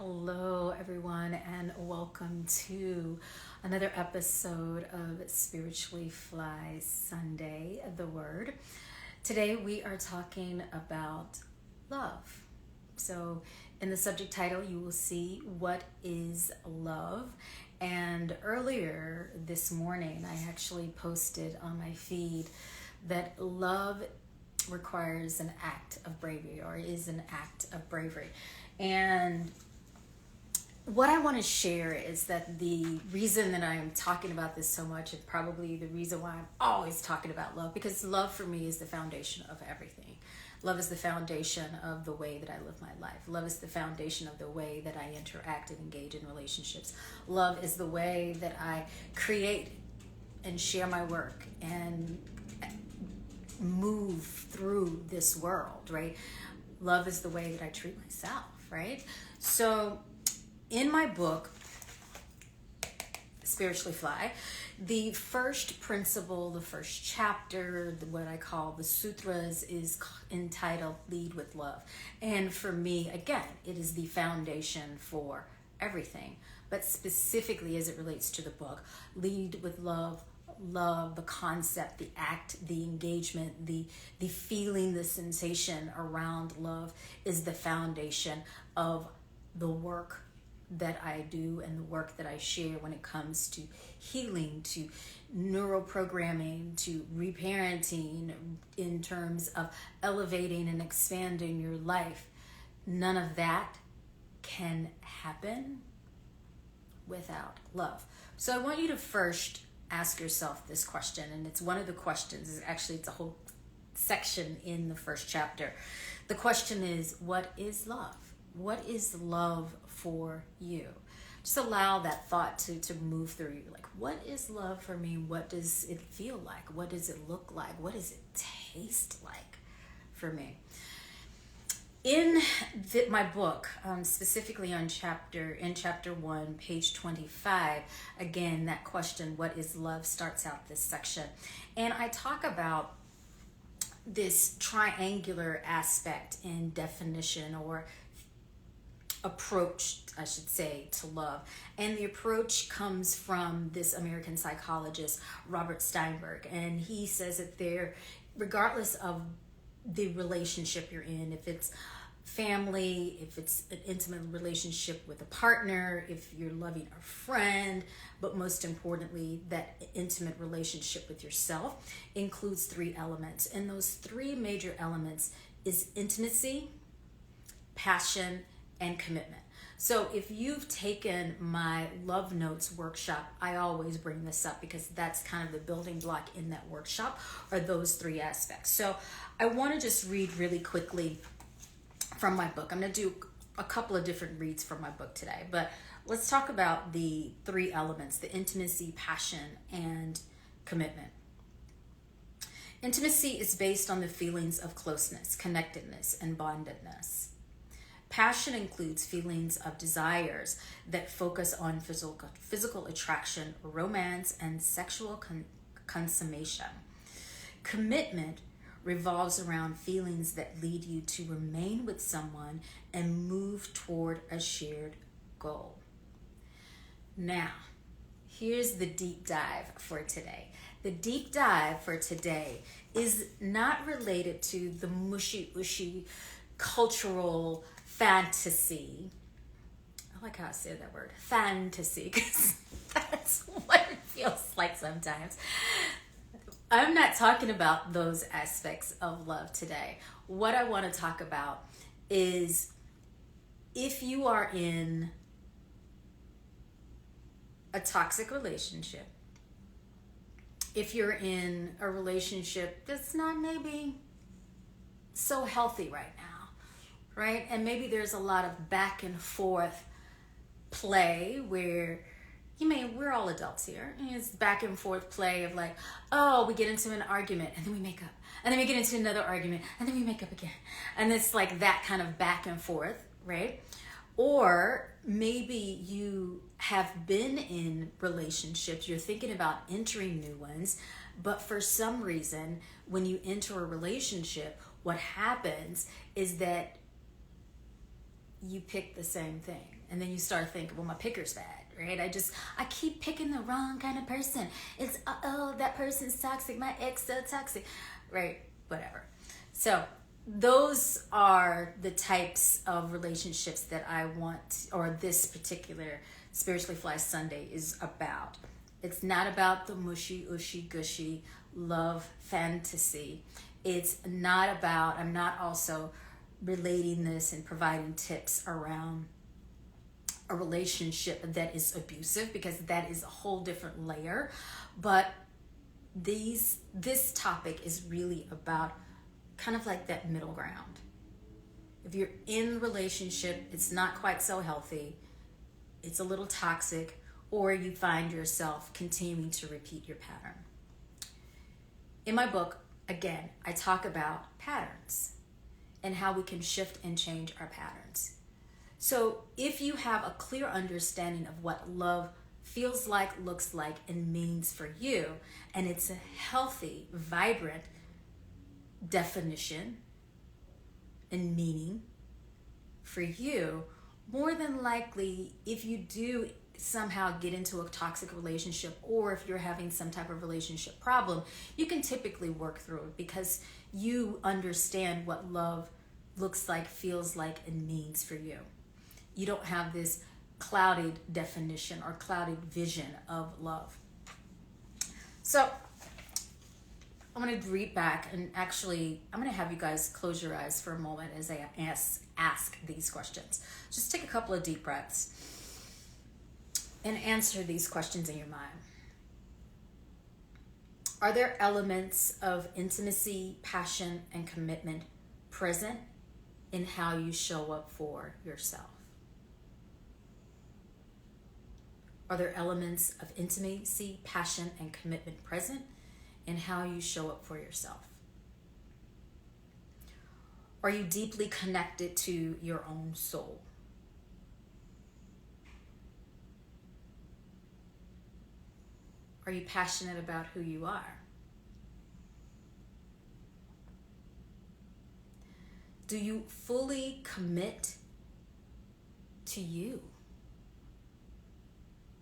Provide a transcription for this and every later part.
Hello, everyone, and welcome to another episode of Spiritually Fly Sunday, the Word. Today we are talking about love. So, in the subject title, you will see what is love. And earlier this morning, I actually posted on my feed that love requires an act of bravery, or is an act of bravery. And what I want to share is that the reason that I'm talking about this so much, and probably the reason why I'm always talking about love, because love for me is the foundation of everything. Love is the foundation of the way that I live my life. Love is the foundation of the way that I interact and engage in relationships. Love is the way that I create and share my work and move through this world, right? Love is the way that I treat myself, right? So in my book, Spiritually Fly, the first principle, the first chapter, what I call the sutras, is entitled Lead with Love. And for me, again, it is the foundation for everything. But specifically as it relates to the book, Lead with Love, the concept, the act, the engagement, the feeling, the sensation around love is the foundation of the work that I do and the work that I share when it comes to healing, to neuroprogramming, to reparenting, in terms of elevating and expanding your life. None of that can happen without love. So I want you to first ask yourself this question, and it's one of the questions. It's a whole section in the first chapter. The question is, what is love? What is love for you? Just allow that thought to move through you. Like, what is love for me? What does it feel like? What does it look like? What does it taste like for me? In my book, specifically in chapter 1, page 25, again, that question, what is love, starts out this section. And I talk about this triangular aspect in definition, or approach, I should say, to love. And the approach comes from this American psychologist, Robert Steinberg. And he says that regardless of the relationship you're in, if it's family, if it's an intimate relationship with a partner, if you're loving a friend, but most importantly, that intimate relationship with yourself includes 3 elements. And those 3 major elements is intimacy, passion, and commitment. So if you've taken my Love Notes workshop, I always bring this up because that's kind of the building block in that workshop, are those 3 aspects. So I want to just read really quickly from my book. I'm going to do a couple of different reads from my book today, but let's talk about the 3 elements: the intimacy, passion, and commitment. Intimacy is based on the feelings of closeness, connectedness, and bondedness. Passion includes feelings of desires that focus on physical attraction, romance, and sexual consummation. Commitment revolves around feelings that lead you to remain with someone and move toward a shared goal. Now, here's the deep dive for today. The deep dive for today is not related to the mushy cultural fantasy. I like how I say that word, fantasy, because that's what it feels like sometimes. I'm not talking about those aspects of love today. What I want to talk about is, if you are in a toxic relationship, if you're in a relationship that's not maybe so healthy right now, right? And maybe there's a lot of back and forth play where, we're all adults here. And it's back and forth play of like, oh, we get into an argument and then we make up. And then we get into another argument and then we make up again. And it's like that kind of back and forth, right? Or maybe you have been in relationships, you're thinking about entering new ones, but for some reason, when you enter a relationship, what happens is that you pick the same thing. And then you start thinking, well, my picker's bad, right? I keep picking the wrong kind of person. It's, oh, that person's toxic. My ex so toxic, right? Whatever. So those are the types of relationships that I want, or this particular Spiritually Fly Sunday is about. It's not about the mushy, ushy, gushy love fantasy. It's not about, I'm not also relating this and providing tips around a relationship that is abusive, because that is a whole different layer. But this topic is really about kind of like that middle ground. If you're in a relationship, it's not quite so healthy, it's a little toxic, or you find yourself continuing to repeat your pattern. In my book, again, I talk about patterns and how we can shift and change our patterns. So if you have a clear understanding of what love feels like, looks like, and means for you, and it's a healthy, vibrant definition and meaning for you, more than likely, if you do somehow get into a toxic relationship, or if you're having some type of relationship problem, you can typically work through it because you understand what love looks like, feels like, and means for you. You don't have this clouded definition or clouded vision of love. So I'm going to read back, and actually I'm going to have you guys close your eyes for a moment as I ask these questions. Just take a couple of deep breaths and answer these questions in your mind. Are there elements of intimacy, passion, and commitment present in how you show up for yourself? Are there elements of intimacy, passion, and commitment present in how you show up for yourself? Are you deeply connected to your own soul? Are you passionate about who you are? Do you fully commit to you?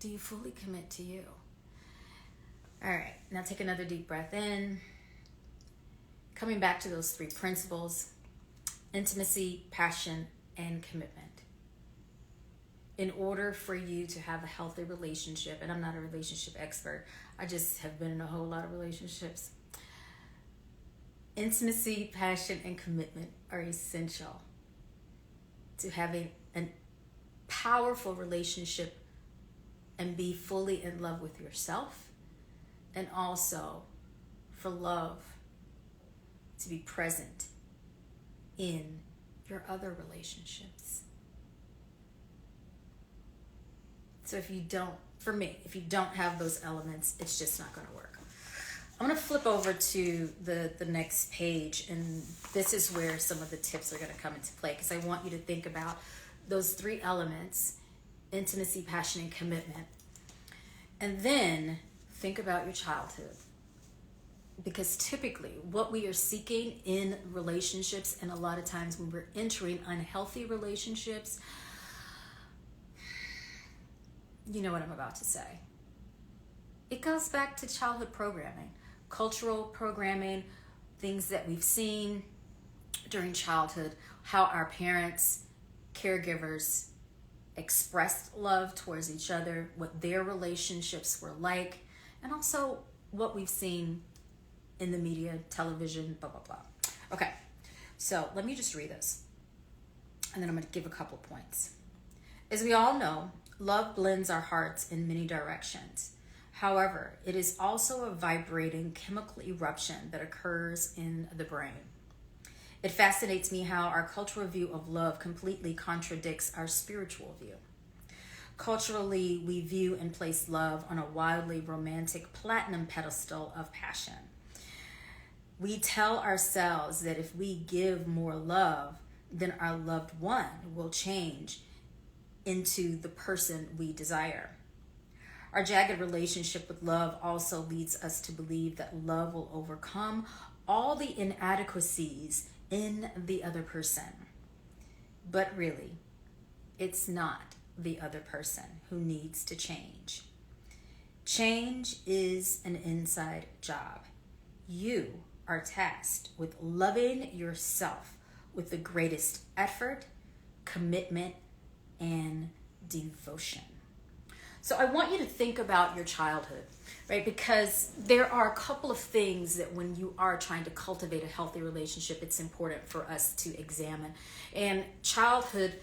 Do you fully commit to you? All right, now take another deep breath in. Coming back to those three principles: intimacy, passion, and commitment. In order for you to have a healthy relationship, and I'm not a relationship expert, I just have been in a whole lot of relationships. Intimacy, passion, and commitment are essential to having a powerful relationship and be fully in love with yourself, and also for love to be present in your other relationships. So if you don't have those elements, it's just not going to work. I'm going to flip over to the next page, and this is where some of the tips are going to come into play, because I want you to think about those three elements: intimacy, passion, and commitment. And then think about your childhood. Because typically what we are seeking in relationships, and a lot of times when we're entering unhealthy relationships, you know what I'm about to say. It goes back to childhood programming, cultural programming, things that we've seen during childhood, how our parents, caregivers expressed love towards each other, what their relationships were like, and also what we've seen in the media, television, blah, blah, blah. Okay, so let me just read this, and then I'm going to give a couple points. As we all know, love blends our hearts in many directions. However, it is also a vibrating chemical eruption that occurs in the brain. It fascinates me how our cultural view of love completely contradicts our spiritual view. Culturally, we view and place love on a wildly romantic platinum pedestal of passion. We tell ourselves that if we give more love, then our loved one will change into the person we desire. Our jagged relationship with love also leads us to believe that love will overcome all the inadequacies in the other person. But really, It's not the other person who needs to change. Change is an inside job. You are tasked with loving yourself with the greatest effort, commitment, and devotion. So I want you to think about your childhood, right? Because there are a couple of things that when you are trying to cultivate a healthy relationship, it's important for us to examine. And childhood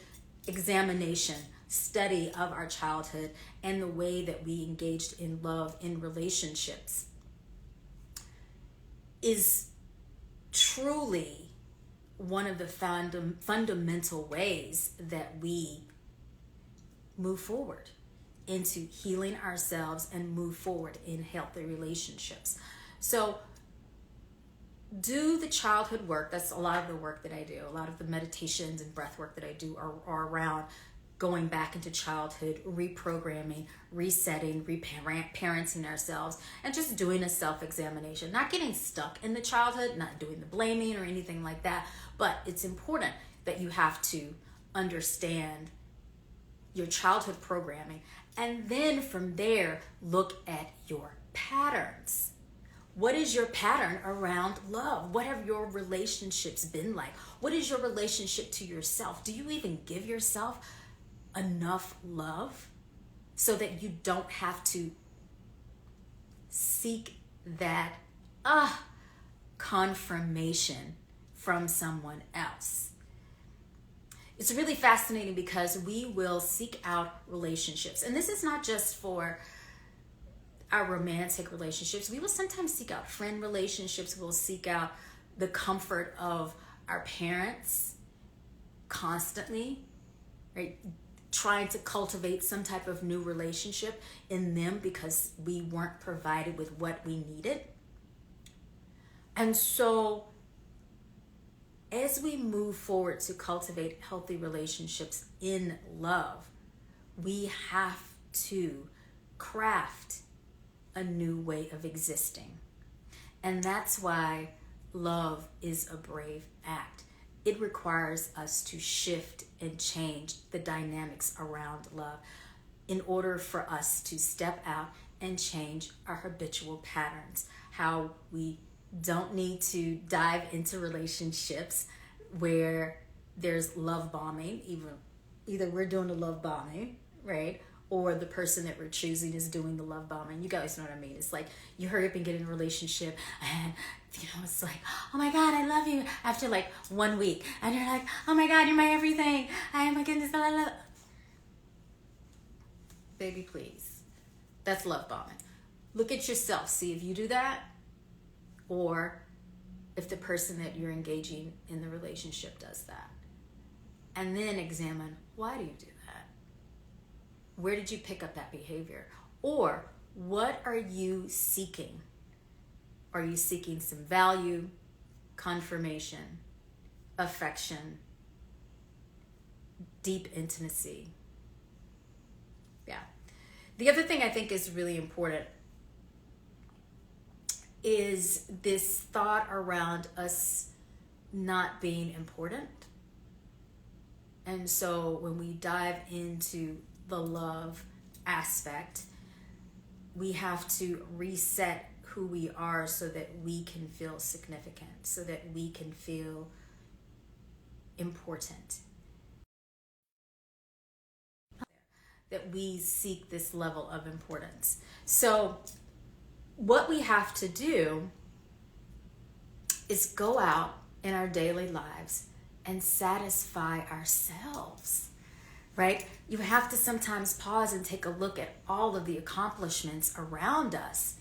examination, study of our childhood and the way that we engaged in love in relationships is truly one of the fundamental ways that we move forward into healing ourselves and move forward in healthy relationships. So do the childhood work. That's a lot of the work that I do. A lot of the meditations and breath work that I do are around going back into childhood, reprogramming, resetting, reparenting ourselves, and just doing a self-examination. Not getting stuck in the childhood, not doing the blaming or anything like that, but it's important that you have to understand your childhood programming, and then from there, look at your patterns. What is your pattern around love? What have your relationships been like? What is your relationship to yourself? Do you even give yourself enough love so that you don't have to seek that confirmation from someone else? It's really fascinating because we will seek out relationships. And this is not just for our romantic relationships. We will sometimes seek out friend relationships. We'll seek out the comfort of our parents constantly, right? Trying to cultivate some type of new relationship in them because we weren't provided with what we needed. And so as we move forward to cultivate healthy relationships in love, we have to craft a new way of existing. And that's why love is a brave act. It requires us to shift and change the dynamics around love in order for us to step out and change our habitual patterns. How we don't need to dive into relationships where there's love bombing. Either we're doing the love bombing, right? Or the person that we're choosing is doing the love bombing. You guys know what I mean. It's like you hurry up and get in a relationship and it's like, oh my God, I love you after like 1 week. And you're like, oh my God, you're my everything. Oh my goodness, I love. Baby, please. That's love bombing. Look at yourself. See if you do that or if the person that you're engaging in the relationship does that. And then examine, why do you do that? Where did you pick up that behavior? Or what are you seeking? Are you seeking some value, confirmation, affection, deep intimacy? Yeah. The other thing I think is really important is this thought around us not being important. And so when we dive into the love aspect, we have to reset who we are so that we can feel significant, so that we can feel important. That we seek this level of importance. So what we have to do is go out in our daily lives and satisfy ourselves, right? You have to sometimes pause and take a look at all of the accomplishments around us.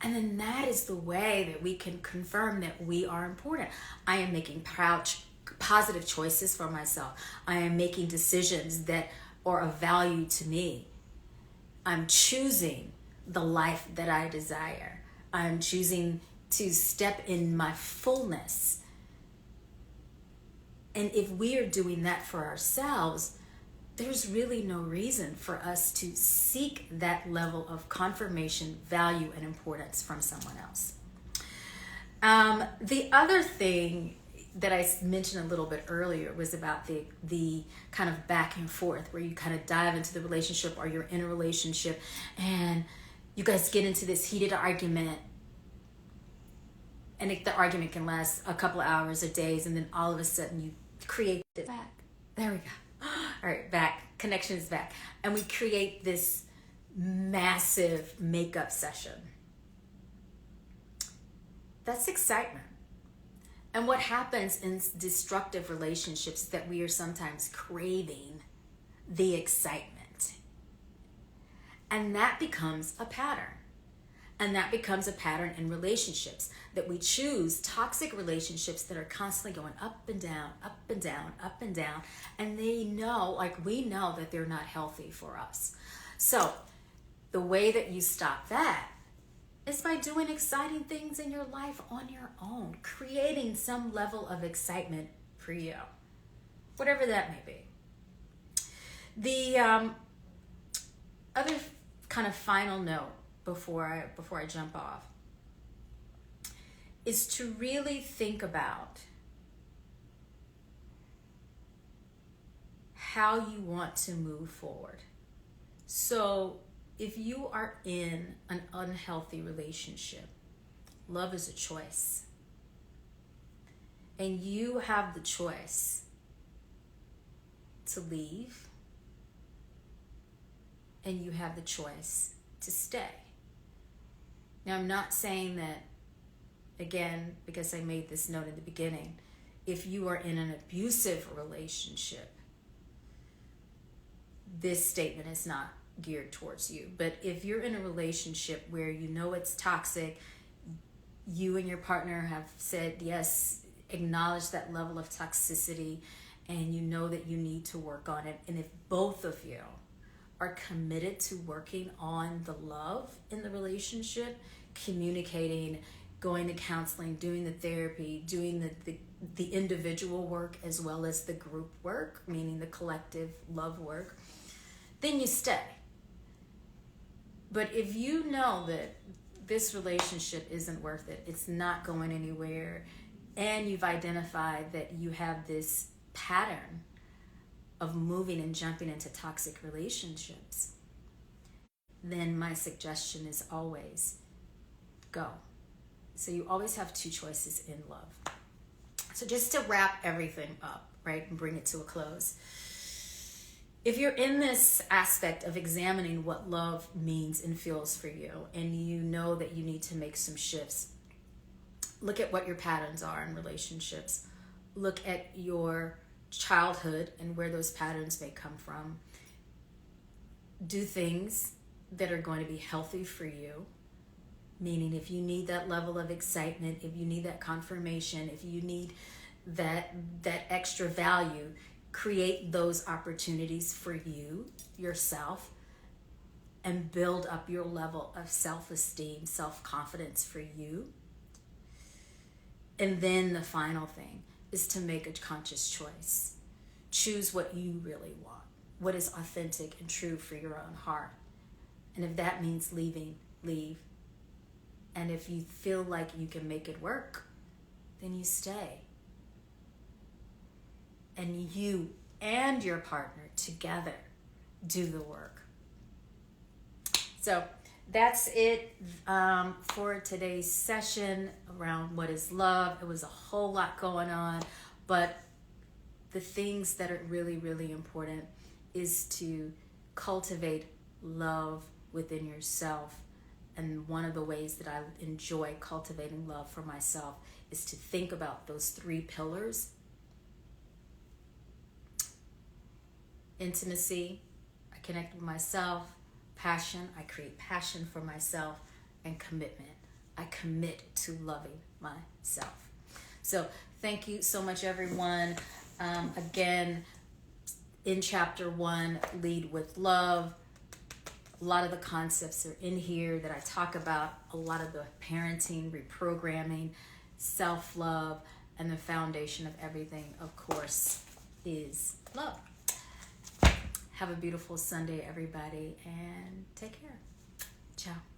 And then that is the way that we can confirm that we are important. I am making positive choices for myself. I am making decisions that are of value to me. I'm choosing the life that I desire. I'm choosing to step in my fullness. And if we are doing that for ourselves, there's really no reason for us to seek that level of confirmation, value, and importance from someone else. The other thing that I mentioned a little bit earlier was about the kind of back and forth where you kind of dive into the relationship, or you're in a relationship and you guys get into this heated argument, and the argument can last a couple of hours or days, and then all of a sudden you create this back. There we go. All right, back. Connection is back. And we create this massive makeup session. That's excitement. And what happens in destructive relationships is that we are sometimes craving the excitement. And that becomes a pattern. And that becomes a pattern in relationships, that we choose toxic relationships that are constantly going up and down, up and down, up and down. And they know, like we know, that they're not healthy for us. So the way that you stop that is by doing exciting things in your life on your own, creating some level of excitement for you, whatever that may be. The other kind of final note before I jump off is to really think about how you want to move forward. So if you are in an unhealthy relationship, love is a choice. And you have the choice to leave, and you have the choice to stay. Now, I'm not saying that, again, because I made this note in the beginning, if you are in an abusive relationship, this statement is not geared towards you. But if you're in a relationship where you know it's toxic, you and your partner have said, yes, acknowledge that level of toxicity, and you know that you need to work on it. And if both of you are committed to working on the love in the relationship, communicating, going to counseling, doing the therapy, doing the individual work as well as the group work, meaning the collective love work, then you stay. But if you know that this relationship isn't worth it, it's not going anywhere, and you've identified that you have this pattern of moving and jumping into toxic relationships, then my suggestion is always go. So you always have two choices in love. So just to wrap everything up, right, and bring it to a close. If you're in this aspect of examining what love means and feels for you, and you know that you need to make some shifts, look at what your patterns are in relationships. Look at your childhood and where those patterns may come from. Do things that are going to be healthy for you. Meaning, if you need that level of excitement, if you need that confirmation, if you need that extra value, create those opportunities for you, yourself, and build up your level of self-esteem, self-confidence for you. And then the final thing is to make a conscious choice. Choose what you really want, what is authentic and true for your own heart. And if that means leaving, leave. And if you feel like you can make it work, then you stay. And you and your partner together do the work. So that's it for today's session around what is love. It was a whole lot going on, but the things that are really, really important is to cultivate love within yourself. And one of the ways that I enjoy cultivating love for myself is to think about those three pillars. Intimacy, I connect with myself. Passion, I create passion for myself. And commitment, I commit to loving myself. So thank you so much, everyone. Again, in chapter 1, Lead with Love, a lot of the concepts are in here that I talk about. A lot of the parenting, reprogramming, self-love, and the foundation of everything, of course, is love. Have a beautiful Sunday, everybody, and take care. Ciao.